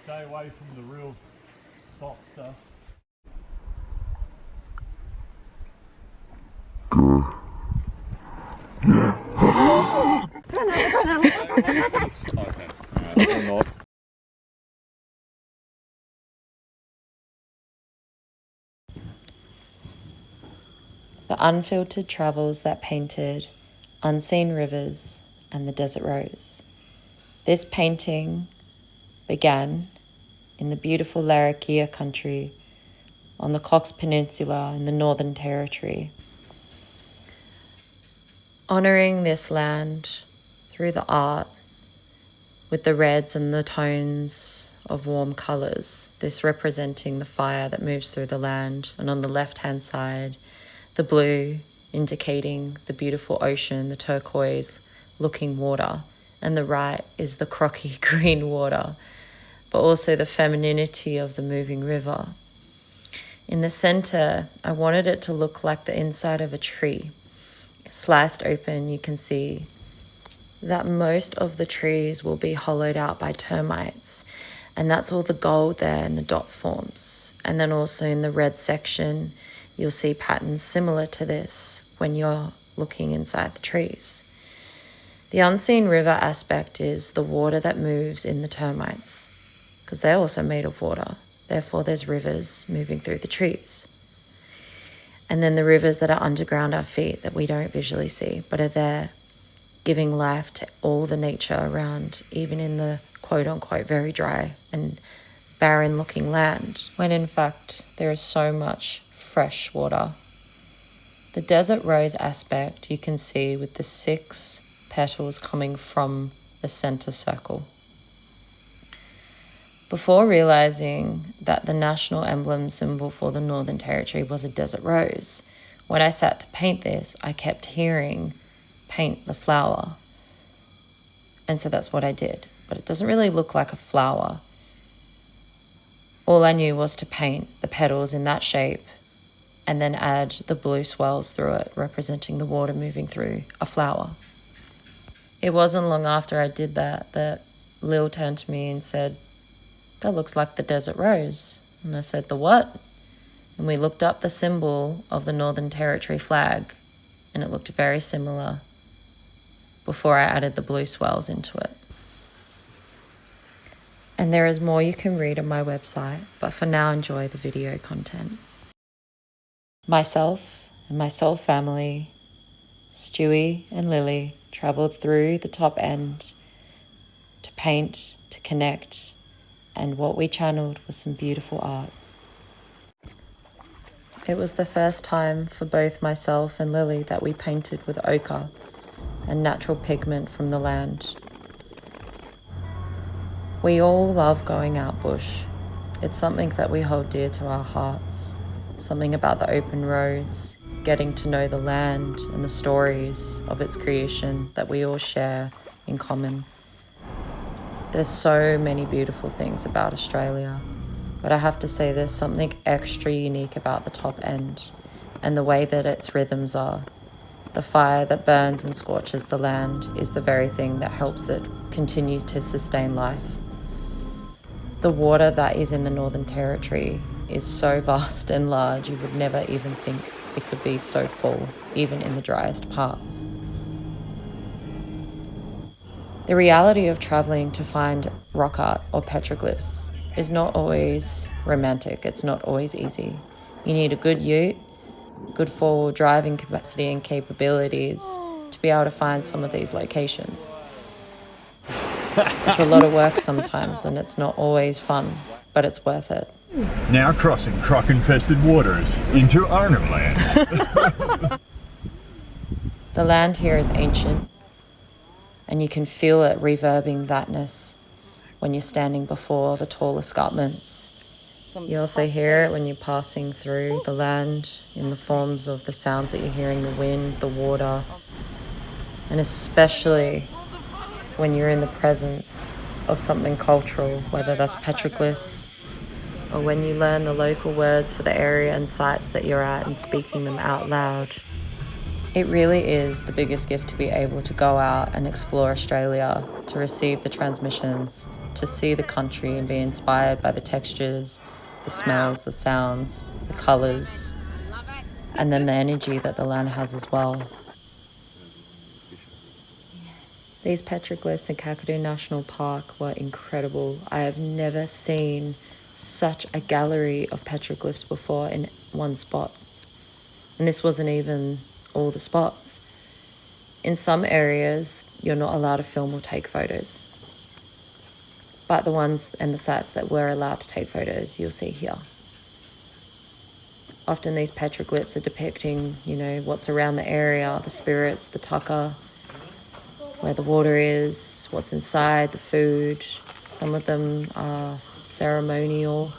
stay away from the real soft stuff. Okay, I'm not. The unfiltered travels that painted unseen rivers and the desert rose. This painting began in the beautiful Larrakia country on the Cox Peninsula in the Northern Territory. Honouring this land through the art with the reds and the tones of warm colours, this representing the fire that moves through the land, and on the left-hand side, the blue indicating the beautiful ocean, the turquoise looking water, and the right is the crocky green water, but also the femininity of the moving river. In the centre, I wanted it to look like the inside of a tree. Sliced open, you can see that most of the trees will be hollowed out by termites, and that's all the gold there in the dot forms. And then also in the red section, you'll see patterns similar to this when you're looking inside the trees. The unseen river aspect is the water that moves in the termites, because they're also made of water. Therefore, there's rivers moving through the trees. And then the rivers that are underground our feet that we don't visually see, but are there giving life to all the nature around, even in the quote-unquote very dry and barren-looking land, when in fact there is so much fresh water. The desert rose aspect you can see with the 6 petals coming from the center circle. Before realizing that the national emblem symbol for the Northern Territory was a desert rose, when I sat to paint this, I kept hearing, paint the flower. And so that's what I did. But it doesn't really look like a flower. All I knew was to paint the petals in that shape and then add the blue swirls through it, representing the water moving through a flower. It wasn't long after I did that Lil turned to me and said, "That looks like the desert rose." And I said, "The what?" And we looked up the symbol of the Northern Territory flag, and it looked very similar before I added the blue swirls into it. And there is more you can read on my website, but for now enjoy the video content. Myself and my soul family, Stewy and Lily, travelled through the top end to paint, to connect, and what we channeled was some beautiful art. It was the first time for both myself and Lily that we painted with ochre and natural pigment from the land. We all love going out bush. It's something that we hold dear to our hearts. Something about the open roads, getting to know the land and the stories of its creation that we all share in common. There's so many beautiful things about Australia, but I have to say there's something extra unique about the top end and the way that its rhythms are. The fire that burns and scorches the land is the very thing that helps it continue to sustain life. The water that is in the Northern Territory is so vast and large, you would never even think it could be so full, even in the driest parts. The reality of travelling to find rock art or petroglyphs is not always romantic. It's not always easy. You need a good ute, good four-wheel driving capacity and capabilities to be able to find some of these locations. It's a lot of work sometimes and it's not always fun, but it's worth it. Now crossing croc-infested waters into Arnhem Land. The land here is ancient, and you can feel it reverbing thatness when you're standing before the tall escarpments. You also hear it when you're passing through the land in the forms of the sounds that you're hearing, the wind, the water, and especially when you're in the presence of something cultural, whether that's petroglyphs, or when you learn the local words for the area and sites that you're at and speaking them out loud. It really is the biggest gift to be able to go out and explore Australia, to receive the transmissions, to see the country and be inspired by the textures, the smells, the sounds, the colours, and then the energy that the land has as well. These petroglyphs in Kakadu National Park were incredible. I have never seen such a gallery of petroglyphs before in one spot. And this wasn't even all the spots. In some areas, you're not allowed to film or take photos. But the ones and the sites that were allowed to take photos, you'll see here. Often these petroglyphs are depicting, what's around the area, the spirits, the taka, where the water is, what's inside, the food. Some of them are ceremonial.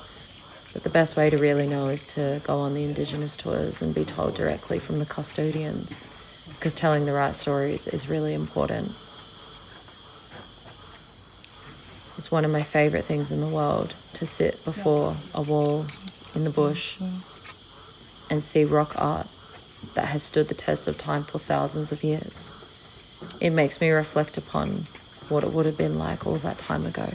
But the best way to really know is to go on the Indigenous tours and be told directly from the custodians, because telling the right stories is really important. It's one of my favourite things in the world, to sit before a wall in the bush and see rock art that has stood the test of time for thousands of years. It makes me reflect upon what it would have been like all that time ago.